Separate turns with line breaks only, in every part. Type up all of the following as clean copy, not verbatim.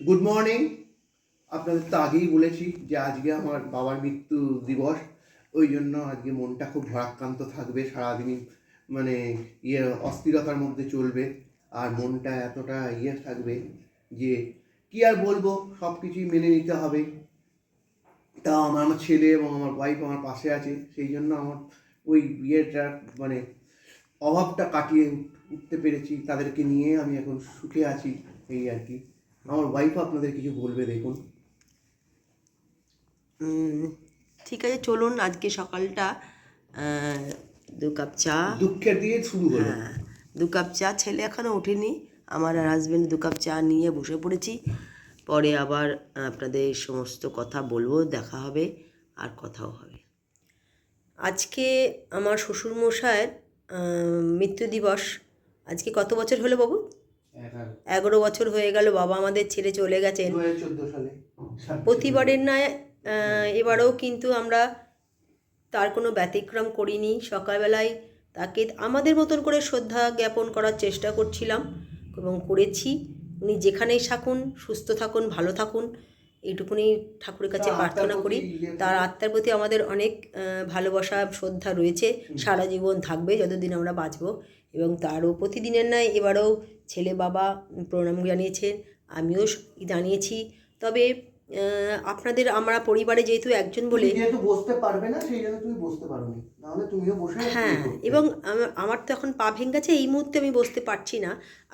Good morning. আপনাদের তো আগেই বলেছি যে আজকে আমার বাবার মৃত্যু দিবস। ওই জন্য আজকে মনটা খুব ভারাক্রান্ত থাকবে, সারাদিনই মানে অস্থিরতার মধ্যে চলবে। আর মনটা এতটা থাকবে যে কি আর বলবো, সব কিছুই মেনে নিতে হবে। তা আমার আমার ছেলে এবং আমার ওয়াইফ আমার পাশে আছে, সেই জন্য আমার ওই মানে অভাবটা কাটিয়ে উঠতে পেরেছি। তাদেরকে নিয়ে আমি এখন সুখে আছি, এই আর কি। আমার ওয়াইফও আপনাদের কিছু বলবে, দেখুন।
ঠিক আছে, চলুন আজকে সকালটা 2 কাপ চা।
দুঃখের দিয়ে শুরু হলো।
হ্যাঁ, 2 কাপ চা। ছেলে এখনও ওঠেনি, আমার আর হাজব্যান্ড 2 কাপ চা নিয়ে বসে পড়েছি। পরে আবার আপনাদের সমস্ত কথা বলবো, দেখা হবে আর কথাও হবে। আজকে আমার শ্বশুরমশায়ের মৃত্যু দিবস। আজকে কত বছর হলো বাবু? 11 বছর হয়ে গেল বাবা আমাদের ছেড়ে চলে গেছেন।
2014 সালে।
প্রতিবারের ন্যায় এবারেও কিন্তু আমরা তার কোনো ব্যতিক্রম করিনি। সকালবেলায় তাকে আমাদের মতন করে শ্রদ্ধা জ্ঞাপন করার চেষ্টা করছিলাম এবং করেছি। উনি যেখানেই থাকুন, সুস্থ থাকুন, ভালো থাকুন, এইটুকুনি ঠাকুরের কাছে প্রার্থনা করি। তার আত্মার প্রতি আমাদের অনেক ভালোবাসা, শ্রদ্ধা রয়েছে, সারা জীবন থাকবে যতদিন আমরা বাঁচব। এবং তারও প্রতিদিনের ন্যায় এবারেও ছেলে বাবা প্রণাম জানিয়েছেন, আমিও জানিয়েছি। তবে আপনাদের আমরা পরিবারে যেহেতু একজন বলে,
যেহেতু বসতে পারবে না সেই জন্য তুমি বসতে পারোনি, নাহলে তুমিও বসে
হ্যাঁ, এবং আমার তো এখন পা ভেঙে গেছে, এই মুহূর্তে আমি বসতে পারছি না।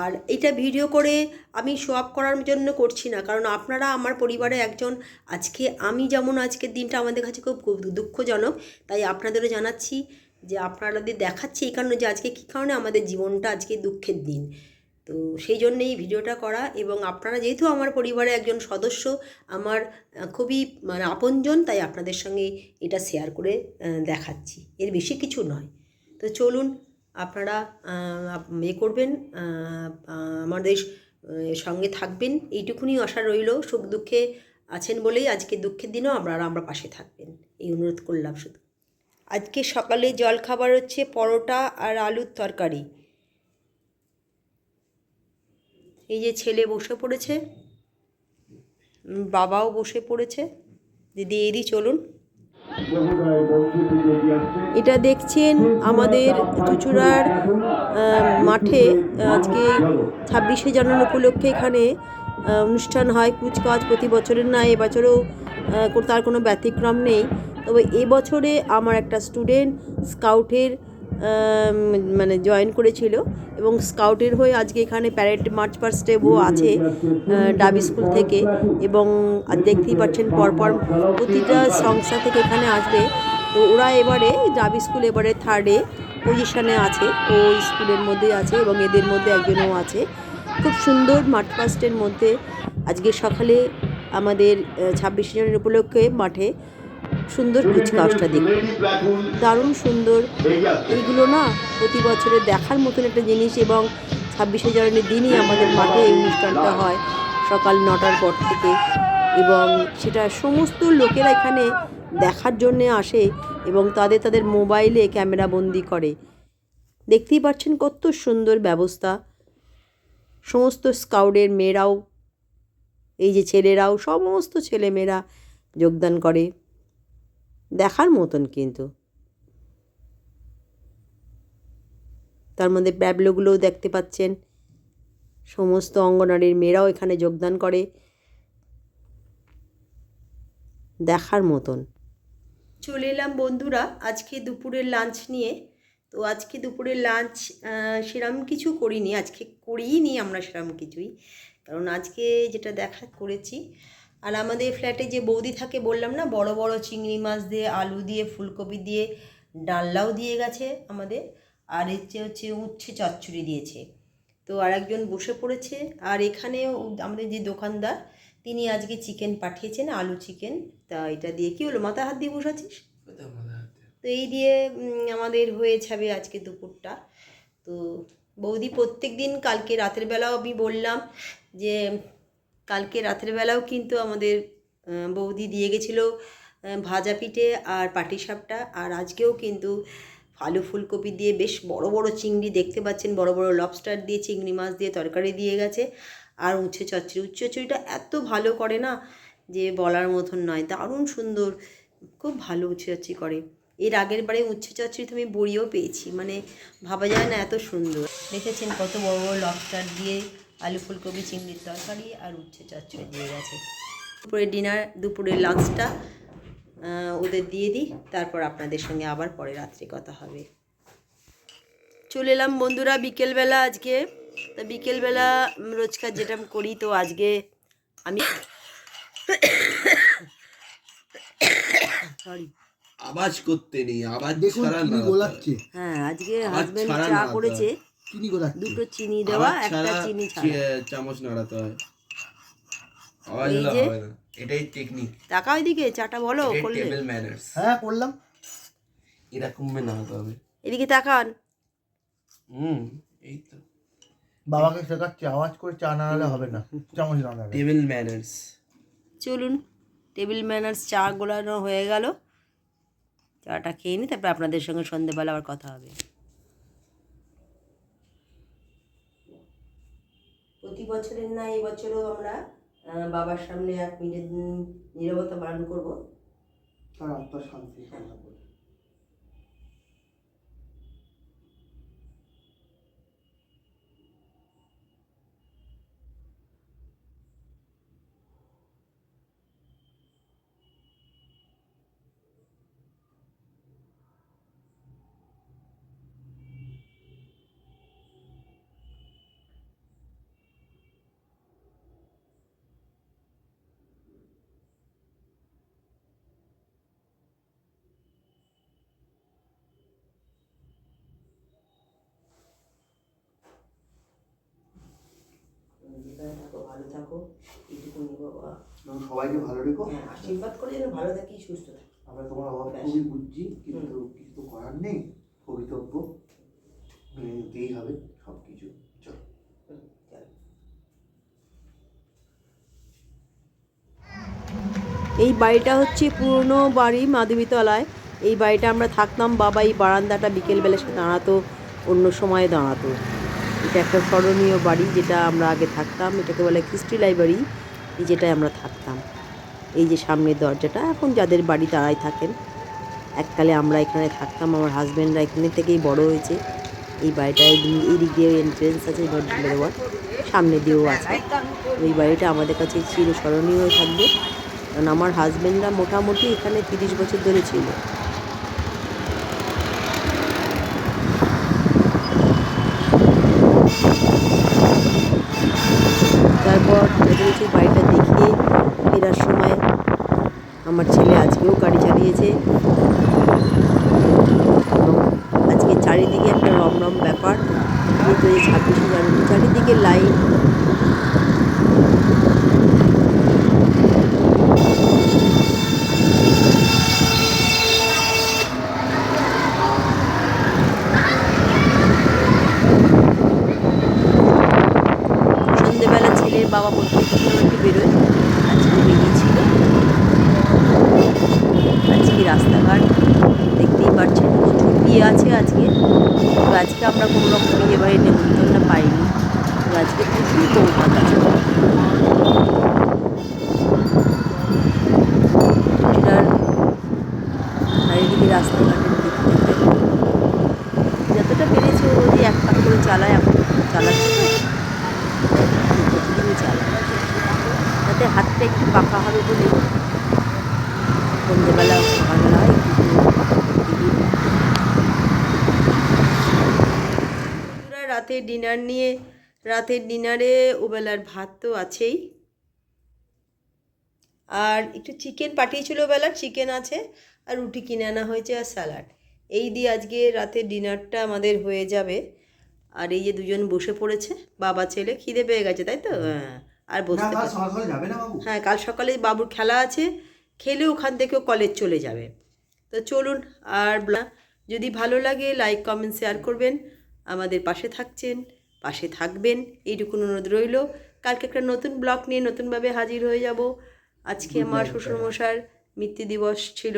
আর এটা ভিডিও করে আমি শো আপ করার জন্য করছি না, কারণ আপনারা আমার পরিবারে একজন। আজকে আমি যেমন, আজকের দিনটা আমাদের কাছে খুব দুঃখজনক, তাই আপনাদেরও জানাচ্ছি যে আপনাদের দেখাচ্ছি এই কারণে যে আজকে কী কারণে আমাদের জীবনটা আজকে দুঃখের দিন। তো সেই জন্যে এই ভিডিওটা করা। এবং আপনারা যেহেতু আমার পরিবারের একজন সদস্য, আমার খুবই মানে আপনজন, তাই আপনাদের সঙ্গে এটা শেয়ার করে দেখাচ্ছি, এর বেশি কিছু নয়। তো চলুন আপনারা করবেন, আমাদের সঙ্গে থাকবেন, এইটুকুনি আশা রইল। সুখ দুঃখে আছেন বলেই আজকে দুঃখের দিনেও আমরা পাশে থাকবেন, এই অনুরোধ করলাম শুধু। আজকে সকালে জলখাবার হচ্ছে পরোটা আর আলুর তরকারি। এই যে ছেলে বসে পড়েছে, বাবাও বসে পড়েছে। দিদি এদি চলুন। এটা দেখছেন আমাদের চুঁচুড়ার মাঠে আজকে 26শে জানুয়ারি উপলক্ষে এখানে অনুষ্ঠান হয়, কুচকাওয়াজ। প্রতি বছরের নয়, এবছরেও তার কোনো ব্যতিক্রম নেই। তবে এবছরে আমার একটা স্টুডেন্ট স্কাউটের মানে জয়েন করেছিল এবং স্কাউটের হয়ে আজকে এখানে প্যারেড মার্চ পাস্টে ও আছে ডাবি স্কুল থেকে। এবং দেখতেই পাচ্ছেন পরপর প্রতিটা সংস্থা থেকে এখানে আসবে। তো ওরা এবারে ডাবি স্কুল এবারে 3rd পজিশানে আছে, ও স্কুলের মধ্যেই আছে এবং এদের মধ্যে একজনও আছে। খুব সুন্দর মার্চ পাস্টের মধ্যে আজকে সকালে আমাদের 26শে জানুয়ারি উপলক্ষে মাঠে সুন্দর কুচকাওয়াজটা দেখুন, দারুণ সুন্দর। এইগুলো না প্রতি বছরে দেখার মতন একটা জিনিস। এবং 26শে জানুয়ারির দিনই আমাদের মাঠে এই অনুষ্ঠানটা হয় সকাল 9টার পর থেকে। এবং সেটা সমস্ত লোকেরা এখানে দেখার জন্যে আসে এবং তাদের মোবাইলে ক্যামেরা বন্দি করে। দেখতেই পাচ্ছেন কত সুন্দর ব্যবস্থা। সমস্ত স্কাউটের মেয়েরাও, এই যে ছেলেরাও, সমস্ত ছেলেমেয়েরা যোগদান করে, দেখার মতন। কিন্তু তার মধ্যে প্যাবলোগুলোও দেখতে পাচ্ছেন, সমস্ত অঙ্গনারীর মেয়েরাও এখানে যোগদান করে, দেখার মতন। চলে এলাম বন্ধুরা আজকে দুপুরের লাঞ্চ নিয়ে। তো আজকে দুপুরের লাঞ্চ সেরম কিছু করিনি, আজকে করিনি আমরা সেরম কিছুই, কারণ আজকে যেটা দেখা করেছি। আর আমাদের ফ্ল্যাটে যে বৌদি থাকে বললাম না, বড় বড় চিংড়ি মাছ দিয়ে, আলু দিয়ে, ফুলকপি দিয়ে, ডালনাও দিয়ে গেছে আমাদের। আর হচ্ছে উচ্ছে চচ্চড়ি দিয়েছে। তো আর একজন বসে পড়েছে। আর এখানে আমাদের যে দোকানদার, তিনি আজকে চিকেন পাঠিয়েছেন, আলু চিকেন। তা এটা দিয়ে কী হলো, মাথা হাত দিয়ে বসাচ্ছিস? তো এই দিয়ে আমাদের হয়ে যাবে আজকে দুপুরটা। তো বৌদি প্রত্যেক দিন, কালকে রাতের বেলাও আমি বললাম যে কালকে রাতের বেলাও কিন্তু আমাদের বৌদি দিয়ে গেছিলো ভাজা পিঠে আর পাটিসাপটা। আর আজকেও কিন্তু আলু ফুলকপি দিয়ে বেশ বড় বড় চিংড়ি দেখতে পাচ্ছেন, বড় বড় লবস্টার দিয়ে, চিংড়ি মাছ দিয়ে তরকারি দিয়ে গেছে। আর উচ্ছে চচ্চড়িটা এত ভালো করে না যে বলার মতন নয়, দারুণ সুন্দর, খুব ভালো উচ্ছে চচ্চড়ি করে। এর আগের বারে উচ্ছে চচ্চড়িতে আমি বড়িও পেয়েছি, মানে ভাবা যায় না এত সুন্দর। দেখেছেন কত বড় বড় লবস্টার দিয়ে আলু ফুলকপি চিংড়ির তরকারি আর উচ্ছে চচ্চড়ি দিয়ে গেছে। দুপুরের লাঞ্চটা ওদের দিয়ে দিই, তারপর আপনাদের সঙ্গে আবার পরে রাত্রে কথা হবে। চলে এলাম বন্ধুরা বিকেলবেলা আজকে। তা বিকেলবেলা রোজকার যেটা করি, তো আজকে আমি সরি
আওয়াজ করতে নেই, আওয়াজ
দেখুন
ছাড়া
চিনি
না
গোলাচ্ছে।
হ্যাঁ, আজকে
আবার
হাজবেন্ড
ছাড়া
চা
নাড়াতে
করেছে,
চিনি গোলাচ্ছে।
দুটো চিনি দেওয়া,
আওয়াজ
একটা
ছাড়া
চিনি ছাড়া।
চামচ নাড়াতে হয়, আওয়াজ
এই
হলে
যে
হবে না, এটাই টেকনিক,
টাকা ওইদিকে চাটা বলো
এটাই
করলে।
Table manners.
হ্যাঁ করলাম।
এরকম নাড়াতে হবে।
এদিকে তাকান।
এই তো
বাবাকে শেখাচ্ছে আওয়াজ করে চা নাড়ালে হবে না, চামচ নাড়ালে।
Table manners.
চলুন, টেবিল ম্যানার্স চা গোলানো হয়ে গেল, চাটা খেয়ে নিই, তারপর আপনাদের সঙ্গে সন্ধেবেলা আবার কথা হবে। প্রতি বছরের না এই বছরও আমরা বাবার সামনে 1 মিনিট নীরবতা পালন করবো।
তার আত্মার শান্তি কামনা করি।
যেখানে থাকো ভালো থাকো, এইটুকুনি বাবা।
সবাইকে ভালো রেখো।
হ্যাঁ, আশীর্বাদ করে যেন ভালো থাকি, সুস্থ থাকি।
আমরা তোমার অভাব
ব্যাস।
খুবই বুঝছি, কিন্তু কিছু তো করার নেই, কর্তব্য মেনে নিতেই হবে সব কিছু। চলো।
এই বাড়িটা হচ্ছে পুরনো বাড়ি মাধবীতলায়। এই বাড়িটা আমরা থাকতাম, বাবা এই বারান্দাটা বিকেলবেলা সে দাঁড়াতো, অন্য সময়ে দাঁড়াতো। এটা একটা স্মরণীয় বাড়ি, যেটা আমরা আগে থাকতাম, এটাকে বলে খ্রিস্টি লাইব্রেরি, যেটায় আমরা থাকতাম। এই যে সামনের দরজাটা, এখন যাদের বাড়ি তারাই থাকেন, এককালে আমরা এখানে থাকতাম, আমার হাজব্যান্ডরা এখানে থেকেই বড় হয়েছে। এই বাড়িটায় এই দিক দিয়ে এন্ট্রেন্স আছে, ঘর ঢুকে দেওয়ার সামনে দিয়েও আছে। এই বাড়িটা আমাদের কাছে চিরস্মরণীয় হয়ে থাকবে, কারণ আমার হাজব্যান্ডরা মোটামুটি এখানে 30 বছর ধরে ছিল। তারপর বেরিয়েছি বাড়িটা দেখিয়ে ফেরার সময়। আমার ছেলে আজকেও গাড়ি চালিয়েছে, এবং আজকে চারিদিকে একটা রমরম ব্যাপার, যেহেতু এই 26শে জানুয়ারি, চারিদিকে লাইট। সন্ধ্যেবেলা ছেলের বাবা বলতে একটু বেরোয়, আজকে বেরিয়েছিল। আজকে রাস্তাঘাট দেখতেই পাচ্ছেন প্রচুর বিয়ে আছে আজকে, তো আজকে আমরা কোনো রকম বিয়ে বাড়ির নেমন্তন্ন পাইনি, তো আজকে প্রচুর বৌভাত আছে। এটার চারিদিকে রাস্তাঘাটের দিক থেকে যতটা পেরেছে ও যে 1 পাক করে চালায়, এখন চালাচ্ছে তো প্রতিদিনই চালায়, যাতে হাতটা একটু পাকা হবে বলে সন্ধ্যেবেলা ভালো হয়। রাতের ডিনার নিয়ে, রাতের ডিনারে ওবেলার ভাত তো আছেই, আর একটু চিকেন পাঠিয়েছিল ওবেলার, চিকেন আছে, আর রুটি কিনে আনা হয়েছে, আর স্যালাড। এই দিয়ে আজকে রাতের ডিনারটা আমাদের হয়ে যাবে। আর এই যে দুজন বসে পড়েছে, বাবা ছেলে, খিদে পেয়ে গেছে তাই তো? হ্যাঁ, আর বসতে পারছে।
সকালে যাবে না বাবু?
হ্যাঁ, কাল সকালে বাবুর খেলা আছে, খেলে ওখান থেকেও কলেজ চলে যাবে। তো চলুন, আর যদি ভালো লাগে লাইক কমেন্ট শেয়ার করবেন, আমাদের পাশে পাশে থাকবেন, এইটুকু অনুরোধ রইল। কালকে একটা নতুন ব্লগ নিয়ে নতুনভাবে হাজির হয়ে যাব। আজকে আমার শ্বশুরমশাইয়ের মৃত্যু দিবস ছিল।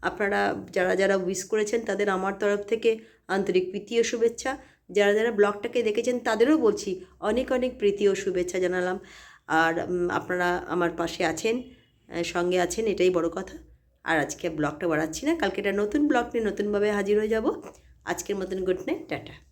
আপনারা যারা যারা উইশ করেছেন তাদের আমার তরফ থেকে আন্তরিক প্রীতি ও শুভেচ্ছা। যারা যারা ব্লগটাকে দেখেছেন তাদেরও বলছি অনেক অনেক প্রীতি ও শুভেচ্ছা জানালাম। আর আপনারা আমার পাশে আছেন, সঙ্গে আছেন, এটাই বড় কথা। আর আজকে ব্লগটা বাড়াচ্ছি না, কালকে একটা নতুন ব্লগ নিয়ে নতুনভাবে হাজির হয়ে যাব। আজকের মতন গুড নাইট, টাটা।